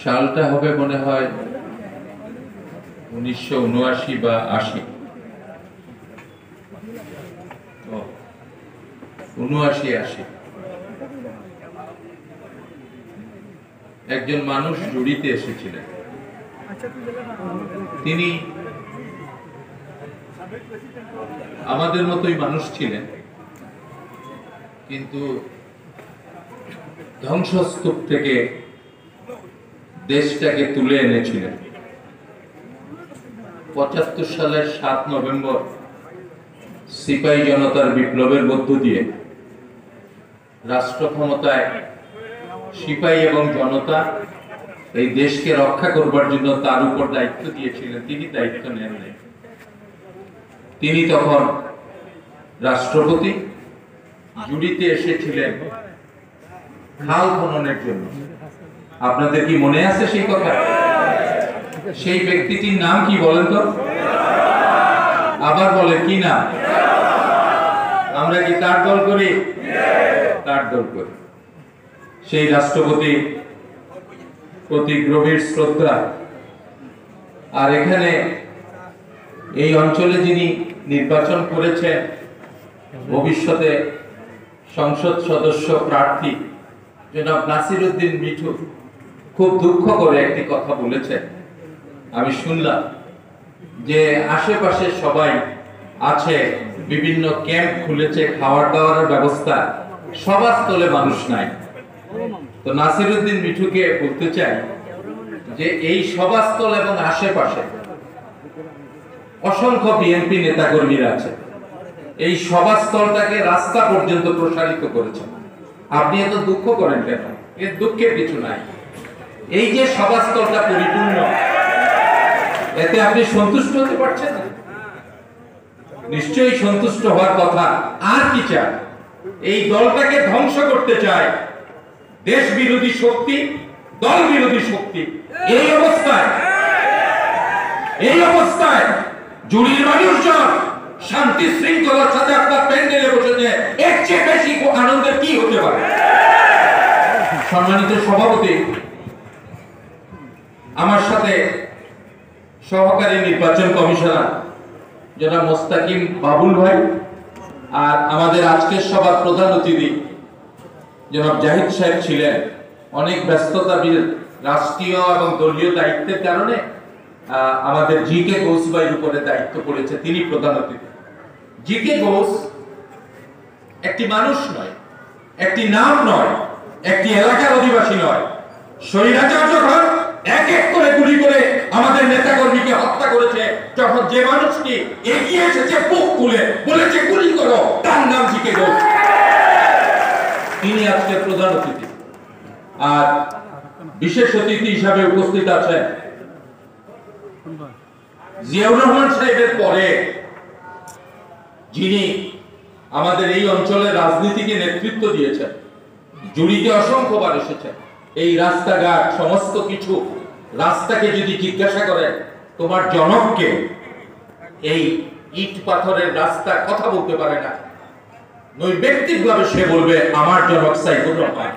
সালটা হবে মনে হয় 1979 বা 80। 79-80। একজন মানুষ জুড়িতে এসেছিলেন। তিনি আমাদের মতোই মানুষ ছিলেন, কিন্তু ধ্বংসস্তূপ থেকে দেশটাকে তুলে এনেছিলেন। ৭৫ সালের ৭ নভেম্বর সিপাহী জনতার বিপ্লবের মধ্য দিয়ে রাষ্ট্র ক্ষমতায় সিপাহী এবং জনতা এই দেশকে রক্ষা করবার জন্য তার উপর দায়িত্ব দিয়েছিলেন, তিনি দায়িত্ব নেন নাই। তিনি তখন রাষ্ট্রপতি, জুড়িতে এসেছিলেন খাল খননের জন্য। আপনাদের কি মনে আছে সেই কথা? সেই ব্যক্তিটির নাম কি বলেন তো? আবার বলে কি নাম? আমরা কি তার দল করি? তার দল করি। সেই রাষ্ট্রপতি প্রতি গভীর শ্রদ্ধা। আর এখানে এই অঞ্চলে যিনি নির্বাচন করেছেন ভবিষ্যতে সংসদ সদস্য প্রার্থী জনাব নাসিরউদ্দিন মিঠু খুব দুঃখ করে একটি কথা বলেছেন। আমি শুনলাম যে আশেপাশে সবাই আছে, বিভিন্ন ক্যাম্প খুলেছে, খাওয়ার দাওয়ার ব্যবস্থা, সভাস্থলে মানুষ নাই। তো নাসিরউদ্দিন মিঠুকে বলতে চাই যে এই সভাস্থল এবং আশেপাশে অসংখ্য বিএনপি নেতাকর্মীরা আছে, এই সভাস্থলটাকে রাস্তা পর্যন্ত প্রসারিত করেছেন। আপনি এত দুঃখ করেন কেন? এর দুঃখের কিছু নাই। এই যে সভাস্থলটা পরিপূর্ণ, এতে আপনি সন্তুষ্ট হতে পারছেন না? নিশ্চয়ই সন্তুষ্ট হওয়ার কথা। আর কি চায়? এই দলটাকে ধ্বংস করতে চায় দেশ বিরোধী শক্তি, দল বিরোধী শক্তি। এই অবস্থায় জুড়ির মানুষজন শান্তি শৃঙ্খলার সাথে আপনার প্যান্ডেলে বসেছে, এর চেয়ে বেশি আনন্দের কি হতে পারে? সম্মানিত সভাপতি, আমার সাথে সহকারী নির্বাচন কমিশনার জনাব মোস্তাকিম বাবুল ভাই, আর আমাদের আজকের সভার প্রধান অতিথি জনাব জাহিদ সাহেব ছিলেন। অনেক ব্যস্ততা, রাষ্ট্রীয় এবং দলীয় দায়িত্বের কারণে আমাদের জি.কে. ঘোষ ভাইয়ের উপরে দায়িত্ব পড়েছে, তিনি প্রধান অতিথি। জি.কে. ঘোষ একটি মানুষ নয়, একটি নাম নয়, একটি এলাকার অধিবাসী নয়। স্বৈরাচার যখন এক এক করে গুলি করে আমাদের নেতাকর্মীকে হত্যা করেছে, যখন যে মানুষটি এগিয়ে এসেছে বুক খুলে বলেছে গুলি করো, তার নাম জি.কে. ঘোষ। তিনি আজকে প্রধান অতিথি। আর বিশেষ অতিথি হিসাবে উপস্থিত আছেন জিয়াউর রহমান সাহেবের পরে যিনি আমাদের এই অঞ্চলের রাজনীতিকে নেতৃত্ব দিয়েছেন, জুড়িতে অসংখ্যবার এসেছেন। এই রাস্তাঘাট সমস্ত কিছু, রাস্তাকে যদি জিজ্ঞাসা করেন তোমার জনককে, এই ইট পাথরের রাস্তা কথা বলতে পারে না, নৈর্ব্যক্তিকভাবে সে বলবে আমার জনক সাইফুর রহমান।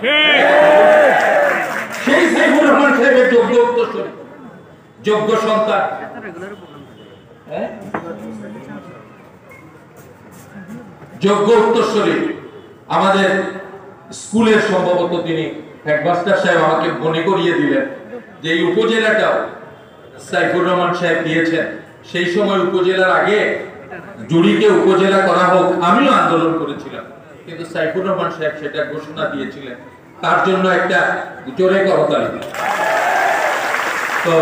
সেই সাইফুর রহমান সাহেবের যোগ্য উত্তরসূরি, যোগ্য সন্তান। যোগ্য উত্তরসূরি আমাদের স্কুলের সম্ভবত তিনি হেডমাস্টার সাহেব আমাকে মনে করিয়ে দিলেন যে এই উপজেলাটাও সাইফুর রহমান সাহেব দিয়েছেন। সেই সময় উপজেলার আগে জুড়িকে উপজেলা করা হোক, আমিও আন্দোলন করেছিলাম, কিন্তু সাইফুর রহমান সাহেব সেটা ঘোষণা দিয়েছিলেন। তার জন্য একটা জোরে করতালি। তো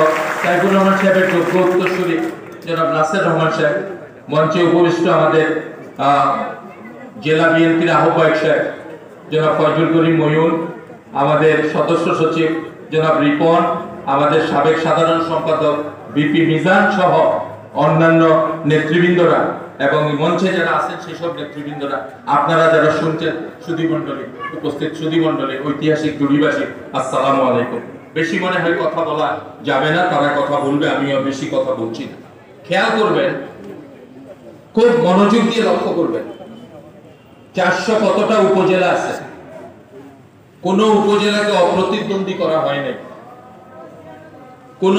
সাইফুর রহমান সাহেবের যোগ্য উত্তরসূরি জনাব নাসির রহমান সাহেব, মঞ্চে উপবিষ্ট আমাদের জেলা বিএনপির আহ্বায়ক সাহেব জনাব ফয়জুল করিম ময়ূর, আমাদের সদস্য সচিব জনাব রিপন, আমাদের সাবেক সাধারণ সম্পাদক বিপি মিজান সহ অন্যান্য নেতৃবৃন্দরা এবং মঞ্চে যারা আছেন সেসব নেতৃবৃন্দরা, আপনারা যারা শুনছেন, সুধীমণ্ডলী, উপস্থিত সুধীমণ্ডলী, ঐতিহাসিক জুড়িবাসী, আসসালামু আলাইকুম। বেশি মনে হয় কথা বলা যাবে না, তারা কথা বলবে, আমিও বেশি কথা বলছি না। খেয়াল করবেন, খুব মনোযোগ দিয়ে লক্ষ্য করবেন, 400 কতটা উপজেলা আছে, কোন উপজেলাকে অপ্রতিদ্বন্দ্বী করা হয় নাই। কোন